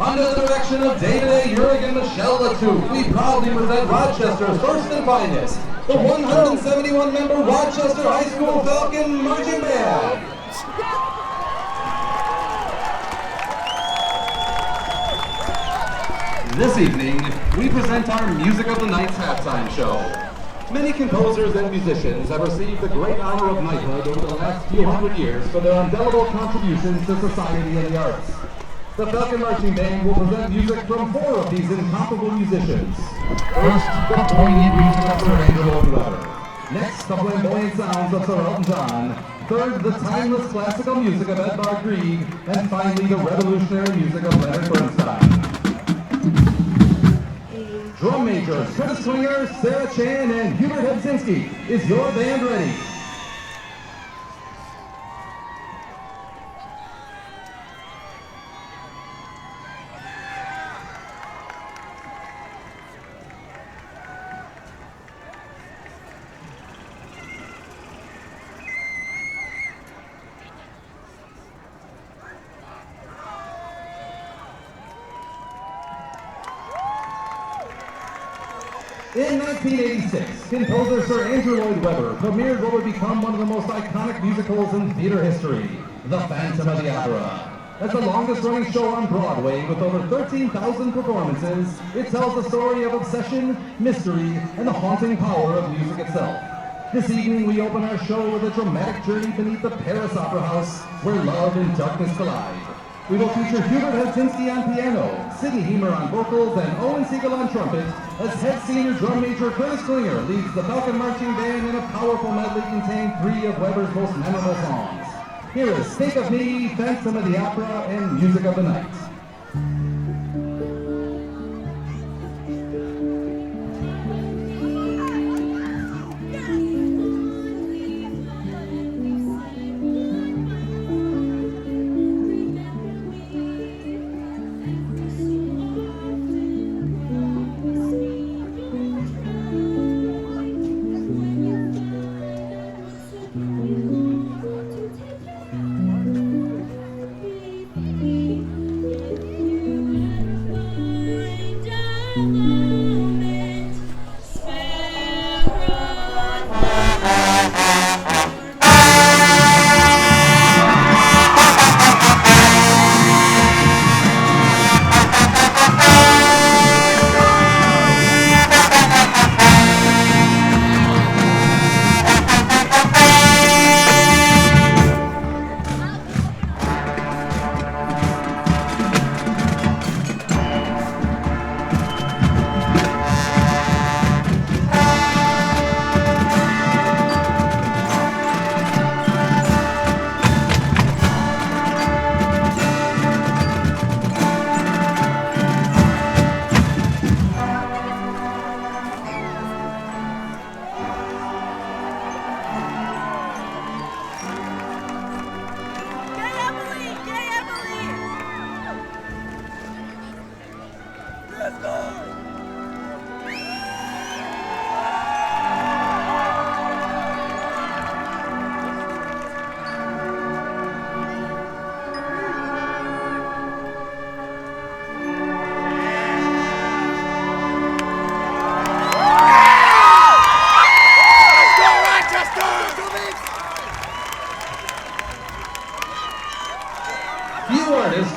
Under the direction of David A. Urig and Michelle Latouf, we proudly present Rochester's first and finest, the 171-member Rochester High School Falcon Marching Band. This evening, we present our Music of the Night's halftime show. Many composers and musicians have received the great honor of knighthood over the last few hundred years for their indelible contributions to society and the arts. The Falcon Marching Band will present music from 4 of these incomparable musicians. First, the poignant music of Sir Lloyd Webber. Next, the flamboyant sounds of Sir Elton John. Third, the timeless classical music of Edvard Grieg. And finally, the revolutionary music of Leonard Bernstein. Drum majors Curtis Klinger, Sarah Chan, and Hubert Hedzinski. Is your band ready? In 1986, composer Sir Andrew Lloyd Webber premiered what would become one of the most iconic musicals in theater history, The Phantom of the Opera. As the longest-running show on Broadway with over 13,000 performances, it tells the story of obsession, mystery, and the haunting power of music itself. This evening, we open our show with a dramatic journey beneath the Paris Opera House, where love and darkness collide. We will feature Hubert Hedzinski on piano, Sidney Hemer on vocals, and Owen Siegel on trumpet, as head senior drum major Curtis Klinger leads the Falcon Marching Band in a powerful medley containing 3 of Webber's most memorable songs. Here is Think of Me, Phantom of the Opera, and Music of the Night.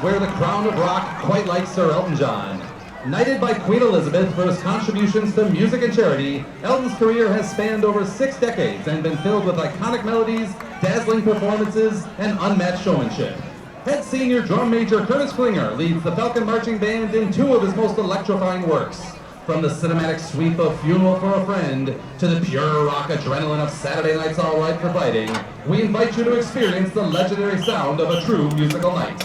Wear the crown of rock quite like Sir Elton John. Knighted by Queen Elizabeth for his contributions to music and charity, Elton's career has spanned over 6 decades and been filled with iconic melodies, dazzling performances, and unmatched showmanship. Head senior drum major Curtis Klinger leads the Falcon Marching Band in 2 of his most electrifying works. From the cinematic sweep of Funeral for a Friend to the pure rock adrenaline of Saturday Night's All Right for Fighting, we invite you to experience the legendary sound of a true musical night.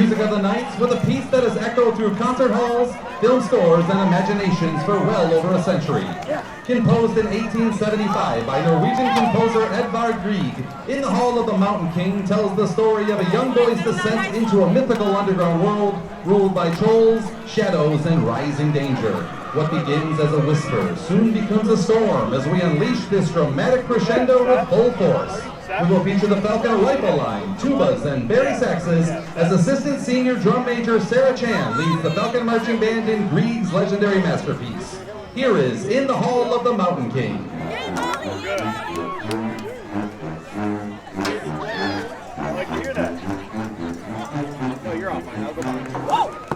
music of the night with a piece that has echoed through concert halls, film scores, and imaginations for well over a century. Composed in 1875 by Norwegian composer Edvard Grieg, In the Hall of the Mountain King tells the story of a young boy's descent into a mythical underground world ruled by trolls, shadows, and rising danger. What begins as a whisper soon becomes a storm as we unleash this dramatic crescendo with full force. We will feature the Falcon Rifle Line, tubas, and bari saxes as Assistant Senior Drum Major Sarah Chan leads the Falcon Marching Band in Grieg's legendary masterpiece. Here is In the Hall of the Mountain King. I'd like to hear that. No, you're off. I'll go back. Whoa!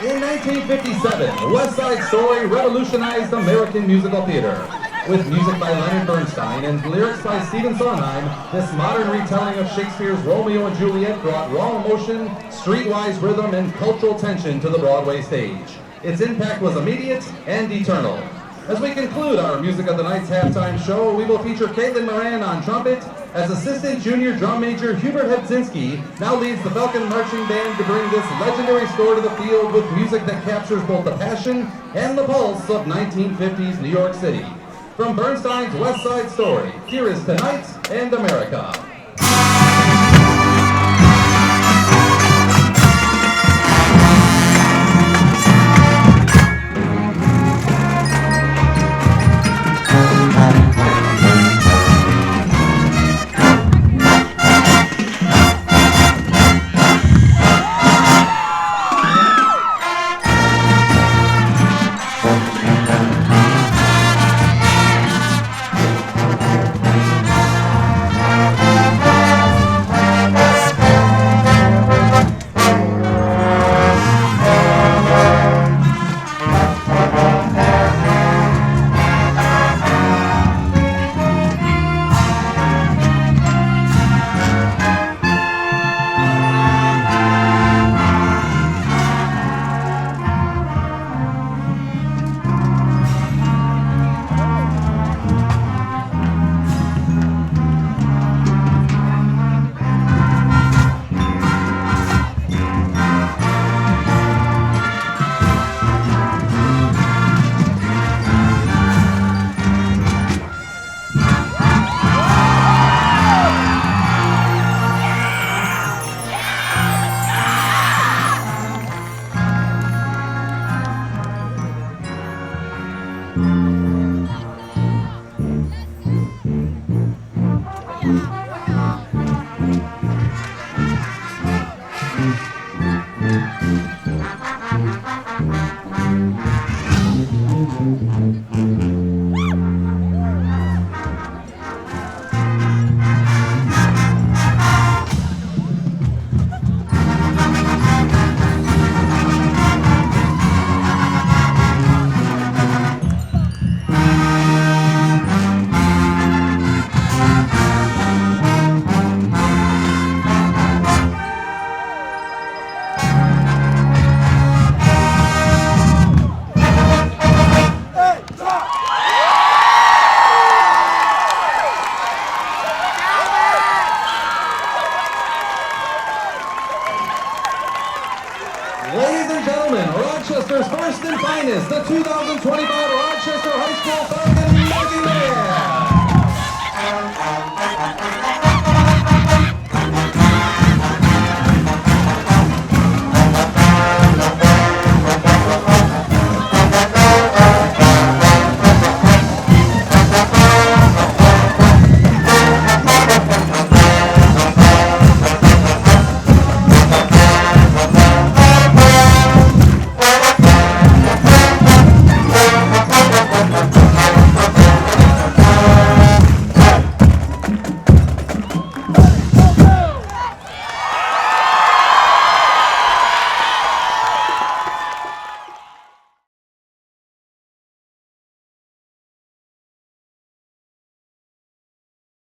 In 1957, West Side Story revolutionized American musical theater. With music by Leonard Bernstein and lyrics by Stephen Sondheim, this modern retelling of Shakespeare's Romeo and Juliet brought raw emotion, streetwise rhythm, and cultural tension to the Broadway stage. Its impact was immediate and eternal. As we conclude our Music of the Night's halftime show, we will feature Caitlin Moran on trumpet, as Assistant Junior Drum Major Hubert Hedzinski now leads the Falcon Marching Band to bring this legendary score to the field with music that captures both the passion and the pulse of 1950s New York City. From Bernstein's West Side Story, here is Tonight and America. 25